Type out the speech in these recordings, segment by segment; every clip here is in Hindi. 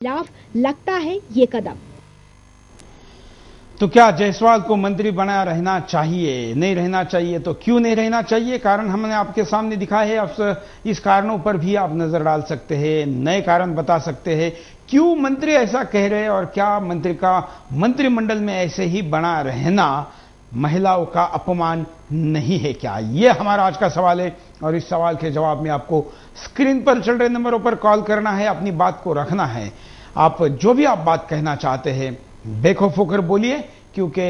खिलाफ लगता है ये कदम। तो क्या जायसवाल को मंत्री बना रहना चाहिए, नहीं रहना चाहिए? तो क्यों नहीं रहना चाहिए? कारण हमने आपके सामने दिखा है। अब इस कारणों पर भी आप नजर डाल सकते हैं, नए कारण बता सकते हैं क्यों मंत्री ऐसा कह रहे हैं, और क्या मंत्री का मंत्रिमंडल में ऐसे ही बना रहना महिलाओं का अपमान नहीं है क्या? यह हमारा आज का सवाल है, और इस सवाल के जवाब में आपको स्क्रीन पर चल रहे नंबरों पर कॉल करना है, अपनी बात को रखना है। आप जो भी आप बात कहना चाहते हैं बेखौफ होकर बोलिए, क्योंकि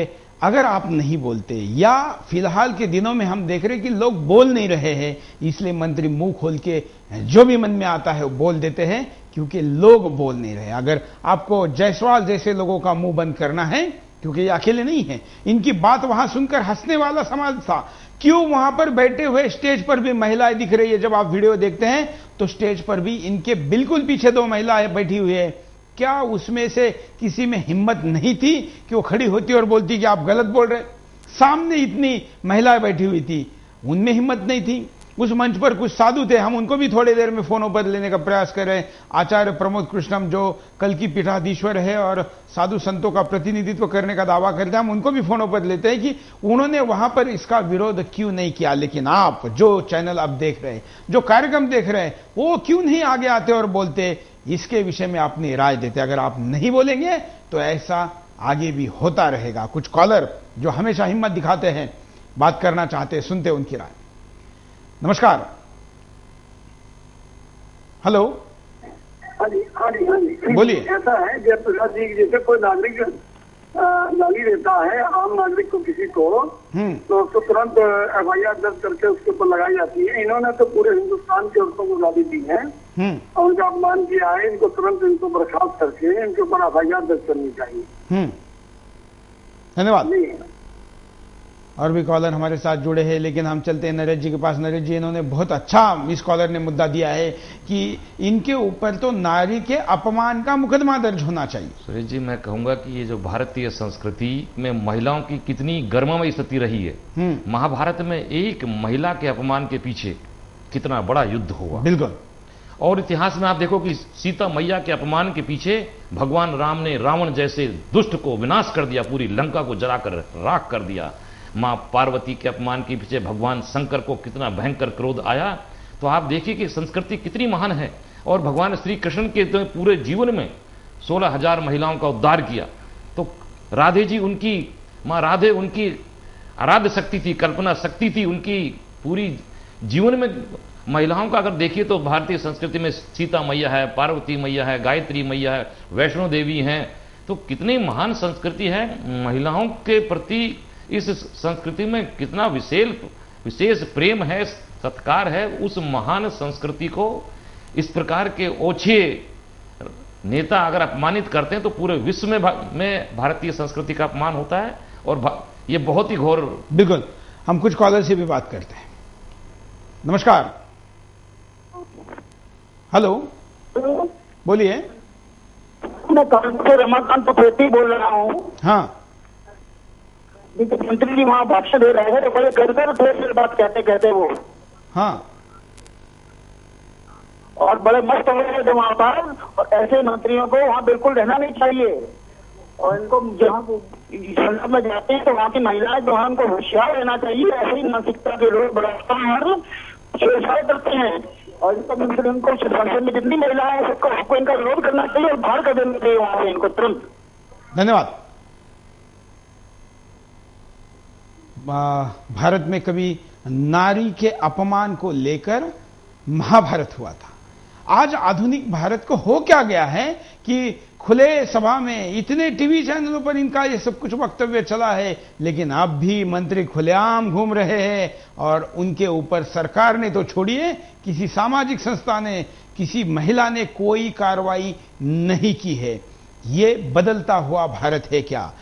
अगर आप नहीं बोलते, या फिलहाल के दिनों में हम देख रहे हैं कि लोग बोल नहीं रहे हैं, इसलिए मंत्री मुंह खोल के जो भी मन में आता है वो बोल देते हैं, क्योंकि लोग बोल नहीं रहे। अगर आपको जायसवाल जैसे लोगों का मुंह बंद करना है, क्योंकि ये अकेले नहीं है, इनकी बात वहां सुनकर हंसने वाला समाज था, क्यों वहां पर बैठे हुए स्टेज पर भी महिलाएं दिख रही है? जब आप वीडियो देखते हैं तो स्टेज पर भी इनके बिल्कुल पीछे दो महिलाएं बैठी हुई है। क्या उसमें से किसी में हिम्मत नहीं थी कि वो खड़ी होती और बोलती कि आप गलत बोल रहे? सामने इतनी महिलाएं बैठी हुई थी, उनमें हिम्मत नहीं थी। उस मंच पर कुछ साधु थे, हम उनको भी थोड़ी देर में फोनों पर लेने का प्रयास कर रहे हैं। आचार्य प्रमोद कृष्णम, जो कल की पीठाधीश्वर है और साधु संतों का प्रतिनिधित्व करने का दावा करते हैं, हम उनको भी फोनों पर लेते हैं कि उन्होंने वहां पर इसका विरोध क्यों नहीं किया। लेकिन आप जो चैनल अब देख रहे हैं, जो कार्यक्रम देख रहे हैं, वो क्यों नहीं आगे आते और बोलते, इसके विषय में अपनी राय देते? अगर आप नहीं बोलेंगे तो ऐसा आगे भी होता रहेगा। कुछ कॉलर जो हमेशा हिम्मत दिखाते हैं, बात करना चाहते हैं, सुनते उनकी राय। नमस्कार। हेलो। हाँ जी बोलिए। ऐसा है जयप्रकाश जी, जैसे कोई नागरिक गाली देता है आम नागरिक को किसी को, तो उसको तुरंत FIR दर्ज करके उसके ऊपर लगाई जाती है। इन्होंने तो पूरे हिंदुस्तान के औरतों को गाली दी है और उनका अपमान किया है। इनको तुरंत इनको बर्खास्त करके इनके ऊपर FIR दर्ज करनी चाहिए। धन्यवाद। और भी कॉलर हमारे साथ जुड़े हैं, लेकिन हम चलते हैं नरेश जी के पास। नरेश जी, इन्होंने बहुत अच्छा इस कॉलर ने मुद्दा दिया है कि इनके ऊपर तो नारी के अपमान का मुकदमा दर्ज होना चाहिए। सुरेश जी, मैं कहूंगा कि ये जो भारतीय संस्कृति में महिलाओं की कितनी गर्ममयी स्थिति रही है। महाभारत में एक महिला के अपमान के पीछे कितना बड़ा युद्ध हुआ। बिल्कुल। और इतिहास में आप देखो कि सीता मैया के अपमान के पीछे भगवान राम ने रावण जैसे दुष्ट को विनाश कर दिया, पूरी लंका को जलाकर राख कर दिया। मां पार्वती के अपमान के पीछे भगवान शंकर को कितना भयंकर क्रोध आया। तो आप देखिए कि संस्कृति कितनी महान है। और भगवान श्री कृष्ण के तो पूरे जीवन में 16,000 महिलाओं का उद्धार किया। तो राधे जी, उनकी मां राधे उनकी आराध्य शक्ति थी, कल्पना शक्ति थी उनकी पूरी जीवन में। महिलाओं का अगर देखिए तो भारतीय संस्कृति में सीता मैया है, पार्वती मैया है, गायत्री मैया है, वैष्णो देवी हैं। तो कितनी महान संस्कृति है। महिलाओं के प्रति इस संस्कृति में कितना विशेष प्रेम है, सत्कार है। उस महान संस्कृति को इस प्रकार के ओछे नेता अगर अपमानित करते हैं तो पूरे विश्व में भारतीय संस्कृति का अपमान होता है, और ये बहुत ही घोर। बिल्कुल। हम कुछ कॉलर से भी बात करते हैं। नमस्कार। हेलो, बोलिए। मैं कानपुर से रमाकांत पटेटी बोल रहा हूँ। हाँ। मंत्री जी वहाँ भाषण दे रहे हैं, बड़े गड़बड़ थे बात कहते कहते वो। हाँ। और बड़े मस्त हो रहे थे वहाँ पर। और ऐसे मंत्रियों को वहाँ बिल्कुल रहना नहीं चाहिए। और इनको जहाँ संसद में जाते हैं तो वहाँ की महिलाएं जो है उनको होशियार रहना चाहिए। ऐसे ही मानसिकता के लोग बलात्कार छेड़छाड़ करते हैं, और इनको मंत्री उनको संसद में जितनी महिलाएं हैं सबको इनका विरोध करना चाहिए और बाहर कर देना चाहिए वहाँ से इनको तुरंत। धन्यवाद। भारत में कभी नारी के अपमान को लेकर महाभारत हुआ था। आज आधुनिक भारत को हो क्या गया है कि खुले सभा में इतने टीवी चैनलों पर इनका ये सब कुछ वक्तव्य चला है, लेकिन अब भी मंत्री खुलेआम घूम रहे हैं, और उनके ऊपर सरकार ने तो छोड़िए, किसी सामाजिक संस्था ने, किसी महिला ने कोई कार्रवाई नहीं की है। ये बदलता हुआ भारत है क्या?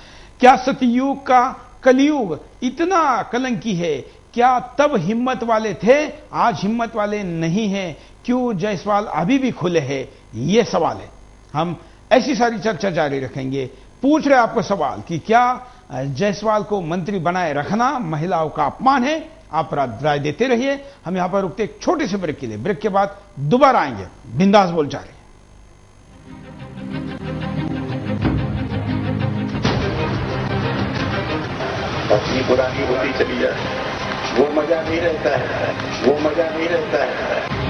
क्या सतयुग का कलयुग इतना कलंकी है? क्या तब हिम्मत वाले थे, आज हिम्मत वाले नहीं हैं? क्यों जायसवाल अभी भी खुले हैं? यह सवाल है। हम ऐसी सारी चर्चा जारी रखेंगे। पूछ रहे आपको सवाल कि क्या जायसवाल को मंत्री बनाए रखना महिलाओं का अपमान है? आप राय देते रहिए। हम यहां पर रुकते एक छोटे से ब्रेक के लिए। ब्रेक के बाद दोबारा आएंगे। बिंदास बोल जा रहे हैं। अपनी पुरानी होती चली जाए, वो मजा नहीं रहता है, वो मजा नहीं रहता है।